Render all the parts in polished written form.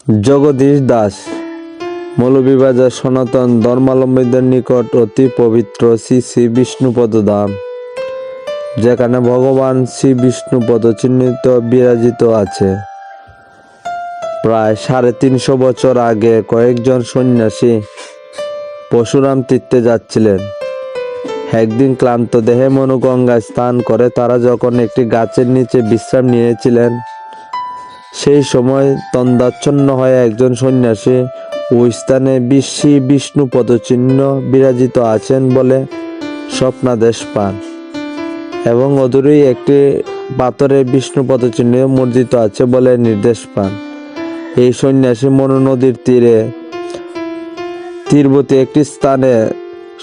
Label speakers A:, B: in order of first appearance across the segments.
A: জগদীশ দাস মৌলভীবাজার সনাতন ধর্মাবলম্বীদের নিকট অতি পবিত্র শ্রী শ্রী বিষ্ণুপদ ধাম, যেখানে ভগবান শ্রী বিষ্ণুপদ চিহ্নিত বিরাজিত আছে। প্রায় 350 বছর আগে কয়েকজন সন্ন্যাসী পরশুরাম তীর্থে যাচ্ছিলেন। একদিন ক্লান্ত দেহে মনুগঙ্গায় স্নান করে তারা যখন একটি গাছের নিচে বিশ্রাম নিয়েছিলেন, সেই সময় তন্দ্রাচ্ছন্ন হয়ে একজন সন্ন্যাসী ওই স্থানে শ্রী বিষ্ণু পদচিহ্ন বিরাজিত আছেন বলে স্বপ্নাদেশ পান এবং অদূরেই একটি পাথরে বিষ্ণু পদচিহ্ন মুদ্রিত আছে বলে নির্দেশ পান। এই সন্ন্যাসী মনু নদীর তীরবর্তী একটি স্থানে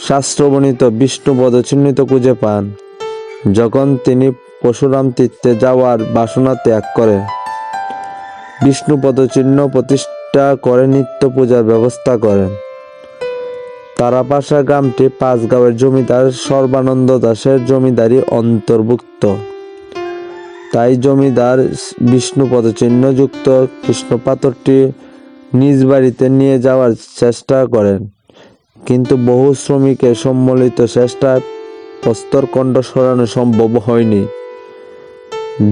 A: শাস্ত্রবর্ণিত বিষ্ণু পদচিহ্নিত খুঁজে পান। যখন তিনি পরশুরাম তীর্থে যাওয়ার বাসনা ত্যাগ করেন, বিষ্ণু পদচিহ্ন প্রতিষ্ঠা করে নিত্য পূজার ব্যবস্থা করেন। তারাপাশা গ্রামটি পাঁচগাঁওয়ের জমিদার সর্বানন্দ দাসের জমিদারি অন্তর্ভুক্ত। তাই জমিদার বিষ্ণু পদচিহ্ন যুক্ত কৃষ্ণ পাথরটি নিজ বাড়িতে নিয়ে যাওয়ার চেষ্টা করেন, কিন্তু বহু শ্রমিকের সম্মিলিত চেষ্টায় প্রস্তরখণ্ড সরানো সম্ভব হয়নি।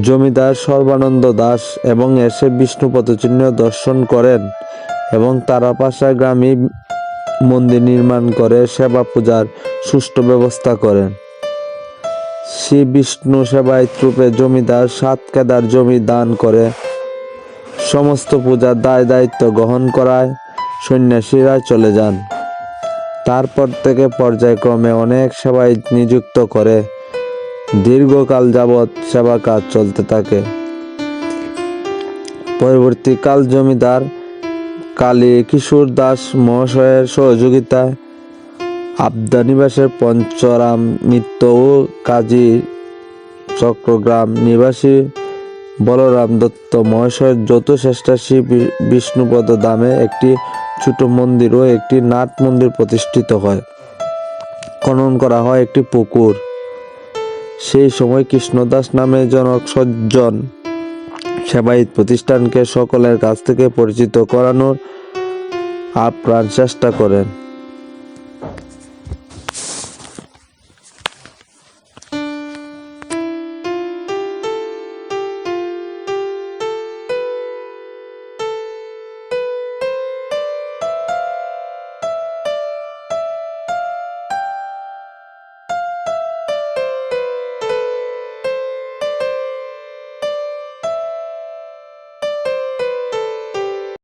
A: জমিদার সর্বানন্দ দাস এবং এসে বিষ্ণু পদচিহ্ন দর্শন করেন এবং তারাপাশা গ্রামে মন্দির নির্মাণ করে সেবা পূজার সুষ্ঠু ব্যবস্থা করেন। শ্রী বিষ্ণু সেবায়িত রূপে জমিদার 7 কেদার জমি দান করে সমস্ত পূজার দায় দায়িত্ব গ্রহণ করায় সন্ন্যাসীরা চলে যান। তারপর থেকে পর্যায়ক্রমে অনেক সেবায়িত নিযুক্ত করে দীর্ঘকাল যাবৎ সেবা কাজ চলতে থাকে। পরবর্তীকাল জমিদার কালী কিশোর দাস মহাশয়ের সহযোগিতায় আবদা নিবাসের পঞ্চরাম মিত্র ও কাজী চক্রগ্রাম নিবাসী বলরাম দত্ত মহাশয়ের যৌথ চেষ্টা শ্রী বিষ্ণুপদ ধামে একটি ছোট মন্দির ও একটি নাট মন্দির প্রতিষ্ঠিত হয়। খনন করা হয় একটি পুকুর। সেই সময় কৃষ্ণদাস নামে জনক সজ্জন সেবায়িত প্রতিষ্ঠানকে সকলের কাছ থেকে পরিচিত করানোর আপ্রাণ চেষ্টা করেন।